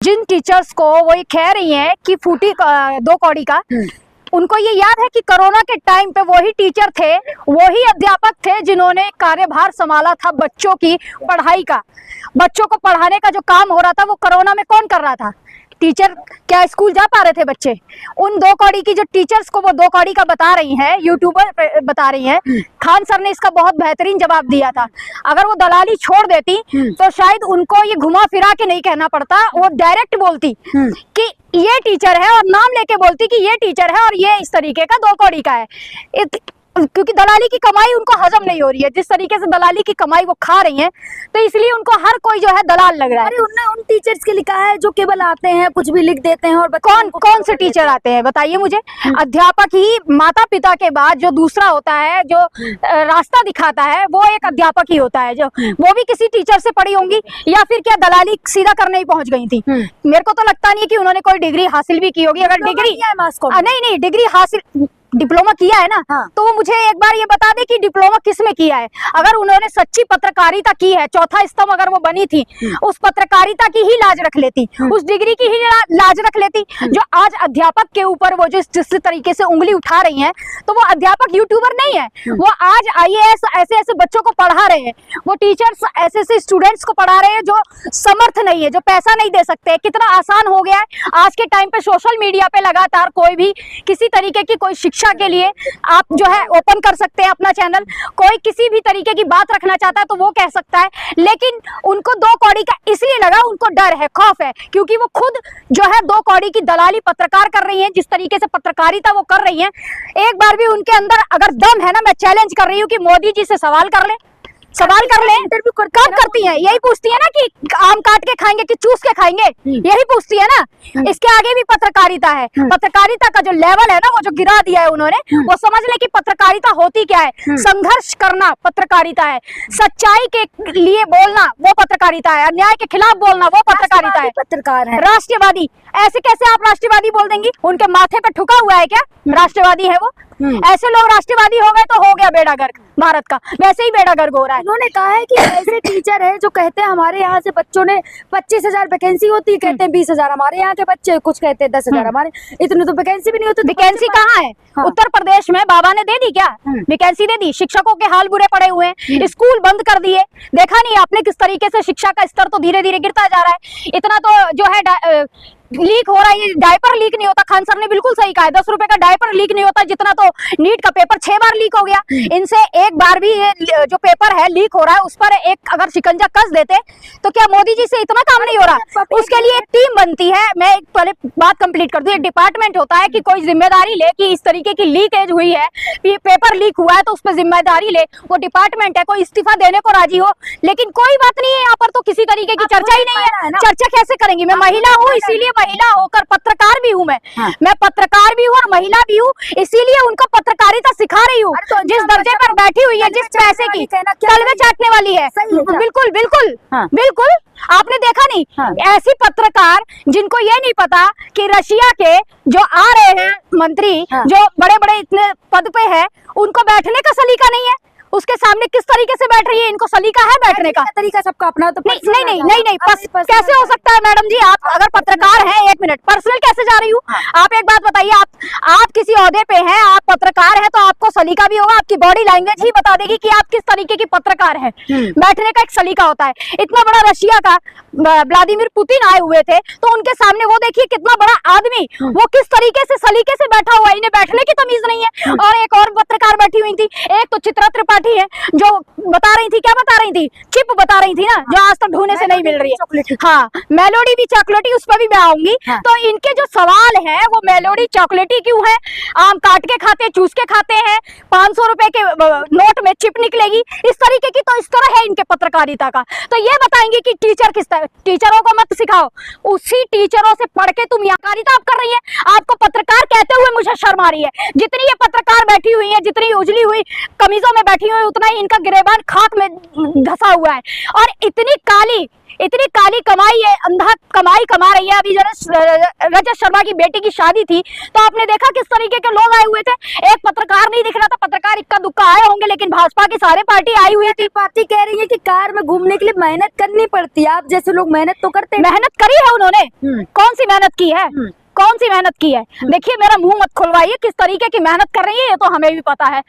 जिन teachers को वो ये कह रही हैं कि फूटी 2 कौड़ी का, उनको ये याद है कि कोरोना के टाइम पे वही टीचर थे, वही अध्यापक थे जिन्होंने कार्यभार संभाला था बच्चों की पढ़ाई का। बच्चों को पढ़ाने का जो काम हो रहा था वो कोरोना में कौन कर रहा था? टीचर। क्या स्कूल जा पा रहे थे बच्चे? उन 2 कौड़ी की जो टीचर्स को वो 2 कौड़ी का बता रही हैं, यूट्यूबर बता रही हैं, खान सर ने इसका बहुत बेहतरीन जवाब दिया था। अगर वो दलाली छोड़ देती तो शायद उनको ये घुमा फिरा के नहीं कहना पड़ता, वो डायरेक्ट बोलती कि ये टीचर है और नाम लेके बोलती कि ये टीचर है और ये इस तरीके का 2 कौड़ी का है। क्योंकि दलाली की कमाई उनको हजम नहीं हो रही है, जिस तरीके से दलाली की कमाई वो खा रही हैं, तो इसलिए उनको हर कोई जो है दलाल लग रहा है। अरे उनने उन टीचर्स के लिखा है जो केवल आते हैं, कुछ भी लिख देते हैं और कौन से टीचर आते हैं बताइए मुझे? अध्यापक ही माता पिता के बाद जो दूसरा होता है, जो रास्ता दिखाता है, वो एक अध्यापक ही होता है। जो वो भी किसी टीचर से पढ़ी होंगी या फिर क्या दलाली सीधा करने ही पहुंच गई थी? मेरे को तो लगता नहीं है कि उन्होंने कोई डिग्री हासिल भी की होगी। अगर डिग्री नहीं डिग्री हासिल डिप्लोमा किया है ना, तो वो मुझे एक बार ये बता दे कि डिप्लोमा किस में किया है। अगर उन्होंने सच्ची पत्रकारिता की है, चौथा स्तंभ अगर वो बनी थी, उस पत्रकारिता की ही लाज रख लेती, उस डिग्री की ही लाज रख लेती। जो आज अध्यापक के ऊपर वो जिस तरीके से उंगली उठा रही हैं, तो वो अध्यापक यूट्यूबर नहीं है, वो आज IAS ऐसे ऐसे बच्चों को पढ़ा रहे हैं, वो टीचर्स ऐसे ऐसे स्टूडेंट्स को पढ़ा रहे हैं जो समर्थ नहीं है, जो पैसा नहीं दे सकते। कितना आसान हो गया है आज के टाइम पे सोशल मीडिया पे लगातार कोई भी किसी तरीके की कोई शिक्षा के लिए आप जो है ओपन कर सकते हैं अपना चैनल। कोई किसी भी तरीके की बात रखना चाहता है तो वो कह सकता है, लेकिन उनको 2 कौड़ी का इसलिए लगा, उनको डर है, खौफ है, क्योंकि वो खुद जो है 2 कौड़ी की दलाली पत्रकार कर रही हैं। जिस तरीके से पत्रकारिता वो कर रही हैं, एक बार भी उनके अंदर अगर दम है ना, मैं चैलेंज कर रही हूँ कि मोदी जी से सवाल कर ले, इंटरव्यू कब करती हैं? यही पूछती है ना कि आम काट के खाएंगे कि चूस के खाएंगे, यही पूछती है ना। इसके आगे भी पत्रकारिता है। पत्रकारिता का जो लेवल है ना, वो जो गिरा दिया है उन्होंने, वो समझ ले कि पत्रकारिता होती क्या है। संघर्ष करना पत्रकारिता है, सच्चाई के लिए बोलना वो पत्रकारिता है, अन्याय के खिलाफ बोलना वो पत्रकारिता है। पत्रकार है राष्ट्रवादी, ऐसे कैसे आप राष्ट्रवादी बोल देंगी? उनके माथे पे ठुका हुआ है क्या राष्ट्रवादी है वो? ऐसे लोग राष्ट्रवादी हो गए तो हो गया बेड़ा गर्क भारत का, वैसे ही बेड़ा गर्क हो रहा है। उन्होंने कहा है कि ऐसे टीचर है जो कहते हैं हमारे यहाँ से बच्चों ने 25,000 वैकेंसी होती है, कहते हैं 20,000 हमारे यहाँ के बच्चे, कुछ कहते हैं 10,000 हमारे, इतने तो वैकेंसी भी नहीं होती। वैकेंसी कहाँ है? उत्तर प्रदेश में बाबा ने दे दी क्या वैकेंसी? दे दी। शिक्षकों के हाल बुरे पड़े हुए हैं, स्कूल बंद कर दिए। देखा नहीं आपने किस तरीके से शिक्षा का स्तर तो धीरे धीरे गिरता जा रहा है। इतना तो जो है लीक हो रहा है, डायपर लीक नहीं होता। खान सर ने बिल्कुल सही कहा है, 10 रुपए का डायपर लीक नहीं होता, जितना तो नीट का पेपर 6 बार लीक हो गया। इनसे एक बार भी ये जो पेपर है लीक हो रहा है, उस पर एक अगर शिकंजा कस देते तो क्या मोदी जी से इतना काम नहीं हो रहा? उसके लिए एक टीम बनती है। मैं पहले बात कंप्लीट कर दूं। एक डिपार्टमेंट होता है कि कोई जिम्मेदारी ले कि इस तरीके की लीकेज हुई है, पेपर लीक हुआ है तो उस पर जिम्मेदारी ले, वो डिपार्टमेंट है। कोई इस्तीफा देने को राजी हो, लेकिन कोई बात नहीं है यहाँ पर, तो किसी तरीके की चर्चा ही नहीं है। चर्चा कैसे करेंगी? मैं महिला हूँ, इसीलिए महिला होकर पत्रकार भी हूँ मैं पत्रकार भी हूँ और महिला भी हूँ, इसीलिए उनको पत्रकारिता सिखा रही हूँ। जिस दर्जे पर बैठी हुई है, जिस पैसे की तलवे चाटने वाली है, बिल्कुल बिल्कुल बिल्कुल। आपने देखा नहीं ऐसी पत्रकार जिनको ये नहीं पता कि रशिया के जो आ रहे हैं मंत्री, जो बड़े बड़े इतने पद पे है, उनको बैठने का सलीका नहीं है। उसके सामने किस तरीके से बैठ रही है? इनको सलीका है बैठने का? तरीका सबका अपना तो नहीं कैसे हो सकता है मैडम जी? आप अगर पत्रकार हैं, 1 मिनट, पर्सनल कैसे जा रही हूँ? आप एक बात बताइए, आप किसी ओहदे पे हैं, आप पत्रकार हैं, तो आपको सलीका भी होगा, आपकी बॉडी लैंग्वेज ही बता देगी कि आप किस तरीके की पत्रकार हैं। बैठने का एक सलीका होता है। इतना बड़ा रशिया का व्लादिमीर पुतिन आए हुए थे, तो उनके सामने वो देखिए कितना बड़ा आदमी, वो किस तरीके से सलीके से बैठा हुआ है। इन्हें बैठने की तमीज नहीं है। और एक और पत्रकार बैठी हुई थी, एक तो चित्रा त्रिपाठी है, जो बता रही थी, क्या बता रही थी? चिप बता रही थी ना, जो आज तक ढूंढने से नहीं मिल रही है। हाँ, मेलोडी भी चॉकलेटी, उस पर भी मैं आऊंगी। तो इनके जो सवाल है वो मेलोडी चॉकलेटी क्यों है? आम काट के खाते, चूस के खाते हैं, 500 रुपए के नोट में चिप निकलेगी, इस तरीके की तो इस तरह है इनके पत्रकारिता का। तो ये बताएंगे कि टीचर किस तरह? टीचरों को मत सिखाओ, उसी टीचरों से पढ़ के तुम यहाँ कारिता आप कर रही है। आपको पत्रकार कहते हुए मुझे शर्म आ रही है। जितनी ये पत्रकार बैठी हुई है, जितनी उजली हुई कमीजों में बैठी हुई, उतना ही इनका गिरेबान खाक में धसा हुआ है। और इतनी काली इतनी काली कमाई है, अंधा कमाई कमा रही है। अभी रजत शर्मा की बेटी की शादी थी तो आपने देखा किस तरीके के लोग आए हुए थे। एक पत्रकार नहीं दिख रहा था, पत्रकार इक्का दुक्का आए होंगे, लेकिन भाजपा की सारे पार्टी आई हुई थी। पार्टी कह रही है कि कार में घूमने के लिए मेहनत करनी पड़ती है, आप जैसे लोग मेहनत तो करते हैं। मेहनत करी है उन्होंने, कौन सी मेहनत की है, कौन सी मेहनत की है? देखिए मेरा मुंह मत खुलवाइए, किस तरीके की मेहनत कर रही है ये तो हमें भी पता है।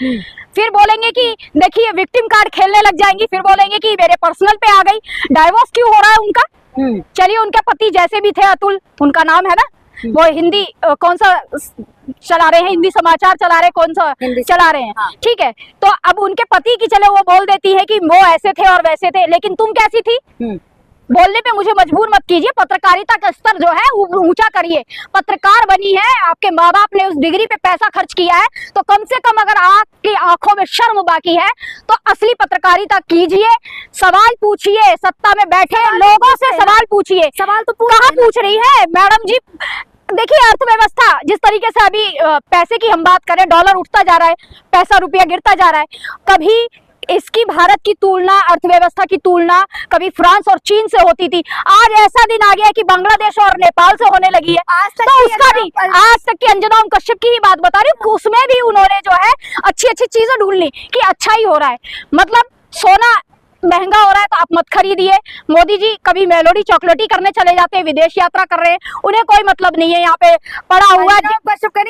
फिर बोलेंगे कि देखिए विक्टिम कार्ड खेलने लग जाएंगी, फिर बोलेंगे कि मेरे पर्सनल पे आ गई। डाइवोर्स क्यों हो रहा है उनका? चलिए उनके पति जैसे भी थे, अतुल उनका नाम है ना, वो हिंदी कौन सा चला रहे हैं, हिंदी समाचार चला रहे, कौन सा चला रहे हैं, हाँ। ठीक है, तो अब उनके पति की चले वो बोल देती है कि वो ऐसे थे और वैसे थे, लेकिन तुम कैसी थी? बोलने पे मुझे मजबूर मत कीजिए, पत्रकारिता का स्तर जो है ऊंचा करिए। पत्रकार बनी है, आपके माँ बाप ने उस डिग्री पे पैसा खर्च किया है, तो कम से कम अगर आपकी आंखों में शर्म बाकी है तो असली पत्रकारिता कीजिए, सवाल पूछिए, सत्ता में बैठे लोगों से सवाल पूछिए। सवाल तो कहाँ पूछ रही है मैडम जी? देखिए अर्थव्यवस्था जिस तरीके से अभी पैसे की हम बात करें, डॉलर उठता जा रहा है, पैसा रुपया गिरता जा रहा है, कभी इसकी भारत की तुलना, अर्थव्यवस्था की तुलना कभी फ्रांस और चीन से होती थी, आज ऐसा दिन आ गया है कि बांग्लादेश और नेपाल से होने लगी है। तो उसका भी आज तक की अंजना कश्यप की ही बात बता रही हूँ, उसमें भी उन्होंने जो है अच्छी अच्छी चीजें ढूंढ ली कि अच्छा ही हो रहा है। मतलब सोना महंगा हो रहा है तो आप मत खरीदिए। मोदी जी कभी मेलोडी चॉकलेटी करने चले जाते हैं, विदेश यात्रा कर रहे हैं, उन्हें कोई मतलब नहीं है यहाँ पे पड़ा हुआ।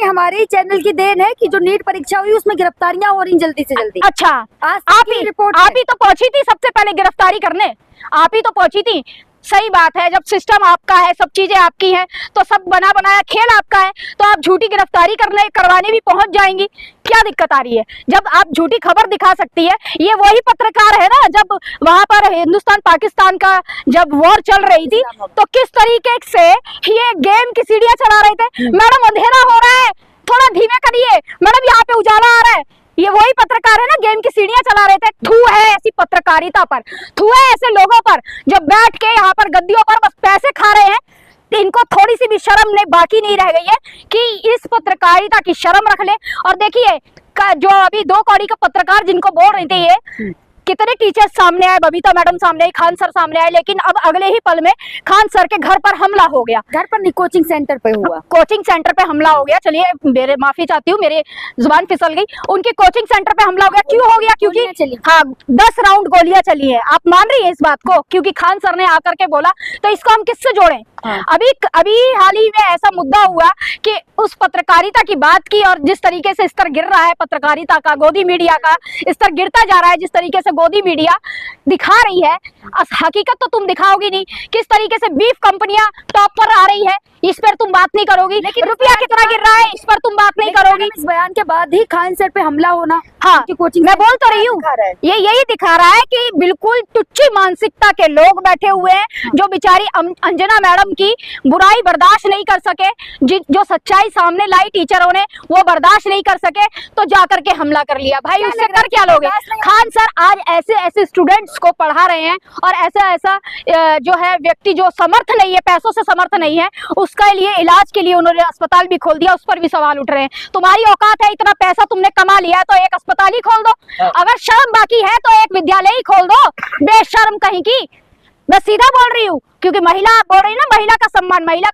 हमारे ही चैनल की देन है कि जो नीट परीक्षा हुई उसमें गिरफ्तारियां हो रही जल्दी से जल्दी। अच्छा, आप ही तो पहुंची थी सबसे पहले गिरफ्तारी करने, आप ही तो पहुंची थी। सही बात है, जब सिस्टम आपका है, सब चीजें आपकी हैं, तो सब बना बनाया खेल आपका है, तो आप झूठी गिरफ्तारी करवाने भी पहुंच जाएंगी। क्या दिक्कत आ रही है? जब आप झूठी खबर दिखा सकती है, ये वही पत्रकार है ना, जब वहां पर हिंदुस्तान पाकिस्तान का जब वॉर चल रही थी तो किस तरीके से ये गेम की सीढ़ियां चला रहे थे। मैडम अंधेरा हो रहा है, थोड़ा धीमे करिए मैडम, यहाँ पे उजाला आ रहा है। ये वही पत्रकार है ना, गेम की सीढ़ियां चला रहे थे। थू है ऐसी पत्रकारिता पर, थू है ऐसे लोगों पर जो बैठ के यहाँ पर गद्दियों पर बस पैसे खा रहे हैं। इनको थोड़ी सी भी शर्म नहीं बाकी नहीं रह गई है कि इस पत्रकारिता की शर्म रख ले। और देखिए जो अभी 2 कौड़ी का पत्रकार जिनको बोल रहे थे, ये कितने टीचर्स सामने आए, बबीता मैडम सामने आई, खान सर सामने आए, लेकिन अब अगले ही पल में खान सर के घर पर हमला हो गया। घर पर नहीं, कोचिंग सेंटर पे हुआ, कोचिंग सेंटर पे हमला हो गया। चलिए मेरे माफी चाहती हूँ, मेरी जुबान फिसल गई। उनकी कोचिंग सेंटर पे हमला हो गया। क्यों हो गया? क्योंकि हाँ 10 राउंड गोलियां चली है। आप मान रही है इस बात को? क्योंकि खान सर ने आकर के बोला। तो इसको हम किससे जोड़ें? हाँ। अभी हाल ही में ऐसा मुद्दा हुआ कि उस पत्रकारिता की बात की, और जिस तरीके से स्तर गिर रहा है पत्रकारिता का, गोदी मीडिया का स्तर गिरता जा रहा है, जिस तरीके से गोदी मीडिया दिखा रही है, हकीकत तो तुम दिखाओगी नहीं। किस तरीके से बीफ कंपनियां टॉप पर आ रही है, इस पर तुम बात नहीं करोगी। लेकिन रुपया कितना गिर रहा है, इस पर तुम बात नहीं करोगी। इस बयान के बाद ही खान सर पे हमला होना, हाँ मैं बोल तो रही हूँ, ये यही दिखा रहा है कि बिल्कुल टुच्ची मानसिकता के लोग बैठे हुए हैं, जो बेचारी अंजना मैडम की बुराई बर्दाश्त नहीं कर सके, जो सच्चाई सामने लाई टीचरों ने वो बर्दाश्त नहीं कर सके, तो जाकर के हमला कर लिया। भाई उससे कर क्या लोगे? खान सर आज ऐसे ऐसे स्टूडेंट्स को पढ़ा रहे हैं, और ऐसा जो है व्यक्ति जो समर्थ नहीं है, पैसों से समर्थ नहीं है, उसके लिए इलाज के लिए उन्होंने अस्पताल भी खोल दिया। उस पर भी सवाल उठ रहे हैं। तुम्हारी औकात है, इतना पैसा तुमने कमा लिया है तो एक अस्पताल ही खोल दो। अगर शर्म बाकी है तो एक विद्यालय ही खोल दो, बेशर्म कहीं की। मैं सीधा बोल रही हूँ, क्योंकि महिला बोल रही ना, महिला का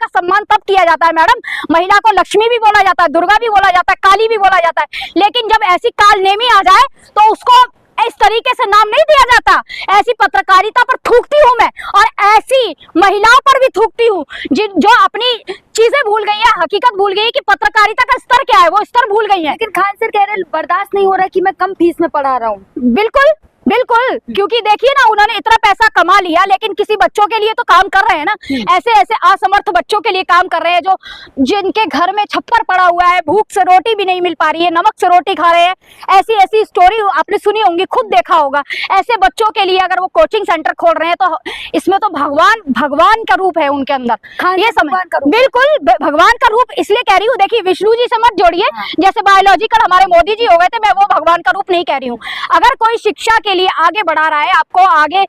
सम्मान तब किया जाता है मैडम। महिला को लक्ष्मी भी बोला जाता है, दुर्गा भी बोला जाता है, काली भी बोला जाता है, लेकिन जब ऐसी काल नेमी आ जाए तो उसको इस तरीके से नाम नहीं दिया जाता। ऐसी पत्रकारिता पर थूकती हूँ मैं, और ऐसी महिलाओं पर भी थूकती हूँ जो अपनी चीजें भूल गई है, हकीकत भूल गई है कि पत्रकारिता का स्तर क्या है, वो स्तर भूल गई है। लेकिन खान सर कह रहे बर्दाश्त नहीं हो रहा है कि मैं कम फीस में पढ़ा रहा हूँ। बिल्कुल बिल्कुल, क्योंकि देखिए ना, उन्होंने इतना पैसा कमा लिया, लेकिन किसी बच्चों के लिए तो काम कर रहे हैं ना। ऐसे ऐसे असमर्थ बच्चों के लिए काम कर रहे हैं, जो जिनके घर में छप्पर पड़ा हुआ है, भूख से रोटी भी नहीं मिल पा रही है, नमक से रोटी खा रहे हैं। ऐसी ऐसी स्टोरी आपने सुनी होंगी, खुद देखा होगा। ऐसे बच्चों के लिए अगर वो कोचिंग सेंटर खोल रहे हैं तो इसमें तो भगवान का रूप है उनके अंदर। ये समझ, बिल्कुल भगवान का रूप इसलिए कह रही हूँ। देखिए विष्णु जी से मत जोड़िए, जैसे बायोलॉजिकल हमारे मोदी जी हो गए थे, मैं वो भगवान का रूप नहीं कह रही हूँ। अगर कोई शिक्षा के लिए आगे बढ़ा रहा है, आपको आगे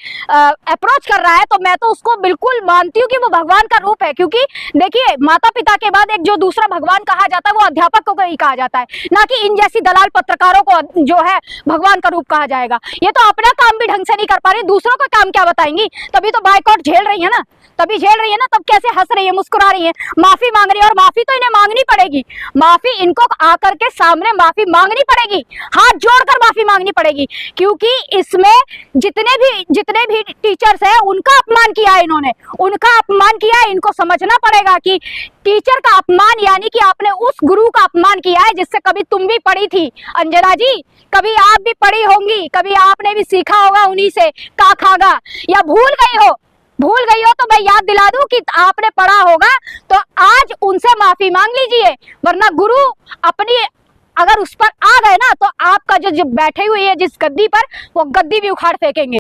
अप्रोच कर रहा है, तो मैं तो उसको बिल्कुल मानती हूँ कि वो भगवान का रूप है। क्योंकि देखिए, माता पिता के बाद एक जो दूसरा भगवान कहा जाता है वो अध्यापक को ही कहा जाता है, ना कि इन जैसी दलाल पत्रकारों को जो है भगवान का रूप कहा जाएगा। ये तो अपना काम भी ढंग से नहीं कर पा रही, दूसरों का काम क्या बताएंगी? तभी तो बाइकआउट झेल रही है ना, तभी झेल रही है ना, तब कैसे हंस रही है, मुस्कुरा रही है, माफी मांग रही है। और माफी तो इन्हें मांगनी पड़ेगी, माफी इनको आकर के सामने माफी मांगनी पड़ेगी, हाथ जोड़कर माफी मांगनी पड़ेगी। क्योंकि इसमें जितने भी टीचर्स हैं उनका अपमान किया है इन्होंने, उनका अपमान किया है। इनको समझना पड़ेगा कि टीचर का अपमान यानी कि आपने उस गुरु का अपमान किया है जिससे कभी तुम भी पढ़ी थी अंजना जी, कभी आप भी पढ़ी होंगी, कभी आपने भी सीखा होगा उन्हीं से का खागा, या भूल गई हो तो मैं याद दिला दूं कि आपने पढ़ा होगा, तो आज उनसे माफी मांग लीजिए। वरना गुरु अपनी अगर उस पर आ गए ना तो आपका जो बैठे हुए है जिस गद्दी पर, वो गद्दी भी उखाड़ फेंकेंगे।